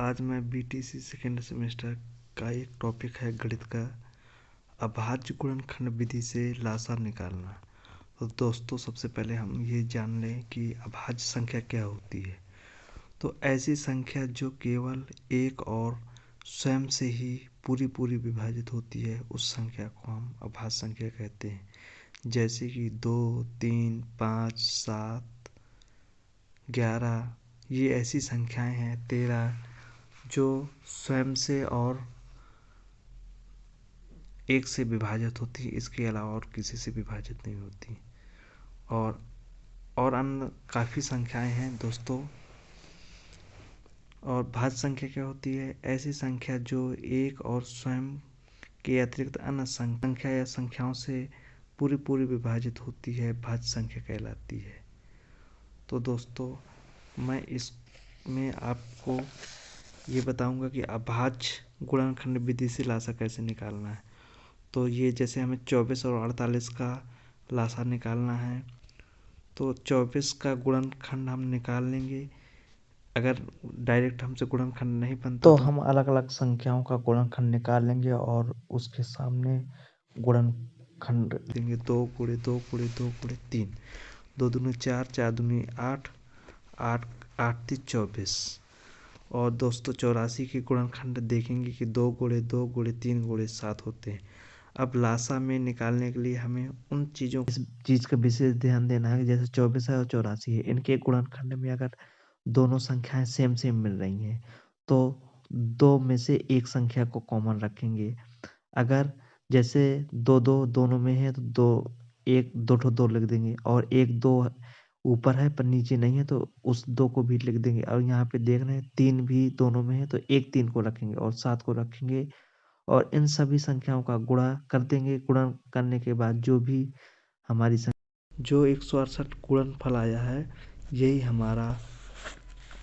आज मैं BTC second semester का एक टॉपिक है गणित का अभाज्य गुणनखंड विधि से लासा निकालना। तो दोस्तों सबसे पहले हम ये जान लें कि अभाज्य संख्या क्या होती है। तो ऐसी संख्या जो केवल एक और स्वयं से ही पूरी विभाजित होती है उस संख्या को हम अभाज्य संख्या कहते हैं। जैसे कि 2, 3, 5, 7, 11 ये ऐसी संख्याएं हैं, 13 जो स्वयं से और एक से विभाजित होती है, इसके अलावा और किसी से विभाजित नहीं होती। और अन्य काफ़ी संख्याएं हैं दोस्तों। और भाज्य संख्या क्या होती है? ऐसी संख्या जो एक और स्वयं के अतिरिक्त अन्य संख्या या संख्याओं से पूरी विभाजित होती है, भाज्य संख्या कहलाती है। तो दोस्तों मैं इसमें आपको ये बताऊंगा कि अभाज्य गुणनखंड विधि से लासा कैसे निकालना है। तो ये जैसे हमें 24 और 48 का लासा निकालना है, तो 24 का गुणनखंड हम निकाल लेंगे। अगर डायरेक्ट हमसे गुणनखंड नहीं बनता तो हम अलग अलग संख्याओं का गुणनखंड निकाल लेंगे और उसके सामने गुणनखंड देंगे। 2 गुणे 2 गुणे 2 गुणे 3, 2 दूनी 4, 4 दूनी 8, 8 8 3 24। और दोस्तों 84 के गुणनखंड देखेंगे कि 2 गुणे 2 गुणे 3 गुणे 7 होते हैं। अब लासा में निकालने के लिए हमें उन चीज़ों इस चीज का विशेष ध्यान देना है। जैसे 24 है और 84 है, इनके गुणनखंड में अगर दोनों संख्याएं सेम मिल रही हैं तो दो में से एक संख्या को कॉमन रखेंगे। अगर जैसे दो दोनों में है तो दो ठो दो लिख देंगे, और एक दो ऊपर है पर नीचे नहीं है तो उस दो को भी लिख देंगे। और यहाँ पे देख रहे हैं 3 भी दोनों में है तो एक 3 को रखेंगे और 7 को रखेंगे, और इन सभी संख्याओं का गुणा कर देंगे। गुणा करने के बाद जो भी हमारी जो 168 गुणनफल आया है यही हमारा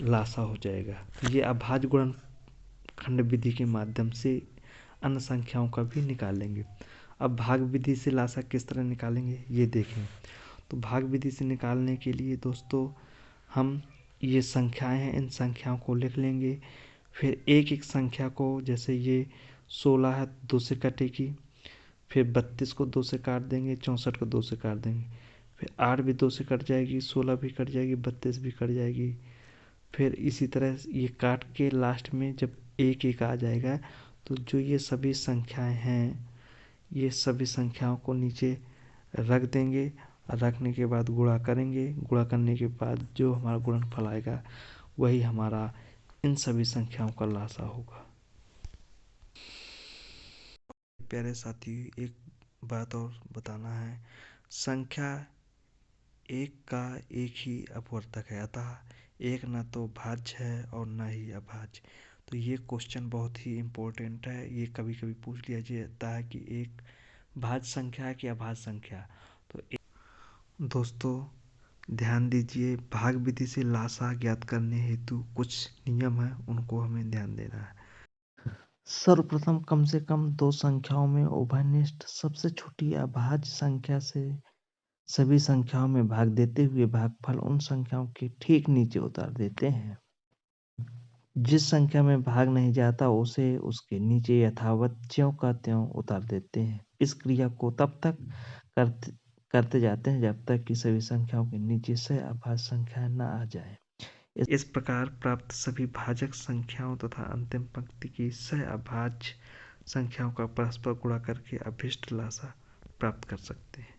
लासा हो जाएगा। ये अभाज्य गुणनखंड विधि के माध्यम से अन्य संख्याओं का भी निकालेंगे। अब भाग विधि से लासा किस तरह निकालेंगे ये देखें। तो भाग विधि से निकालने के लिए दोस्तों हम ये संख्याएं हैं, इन संख्याओं को लिख लेंगे। फिर एक एक संख्या को, जैसे ये 16 है 2 से कटेगी, फिर 32 को 2 से काट देंगे, 64 को 2 से काट देंगे, फिर 8 भी 2 से कट जाएगी, 16 भी कट जाएगी, 32 भी कट जाएगी। फिर इसी तरह ये काट के लास्ट में जब एक एक आ जाएगा तो जो ये सभी संख्याएं हैं ये सभी संख्याओं को नीचे रख देंगे। और रखने के बाद गुणा करेंगे। गुणा करने के बाद जो हमारा गुणनफल आएगा वही हमारा इन सभी संख्याओं का लासा होगा। प्यारे साथी, एक बात और बताना है। संख्या एक का एक ही अपवर्तक है, अतः एक न तो भाज्य है और न ही अभाज्य। तो ये क्वेश्चन बहुत ही इम्पोर्टेंट है। ये कभी कभी पूछ लिया जाता है कि एक भाज्य संख्या है कि अभाज्य संख्या। तो दोस्तों ध्यान दीजिए, भाग विधि से लासा ज्ञात करने हेतु कुछ नियम है, उनको हमें ध्यान देना है। सर्वप्रथम कम से कम दो संख्याओं में उभयनिष्ठ सबसे छोटी अभाज्य संख्या से सभी संख्याओं में भाग देते हुए भागफल उन संख्याओं के ठीक नीचे उतार देते हैं। जिस संख्या में भाग नहीं जाता उसे उसके नीचे यथावत ज्यों का त्यों उतार देते हैं। इस क्रिया को तब तक करते जाते हैं जब तक कि सभी संख्याओं के नीचे से अभाज्य संख्या न आ जाए। इस प्रकार प्राप्त सभी भाजक संख्याओं तथा अंतिम पंक्ति की सह अभाज्य संख्याओं का परस्पर गुणा करके अभीष्ट लासा प्राप्त कर सकते हैं।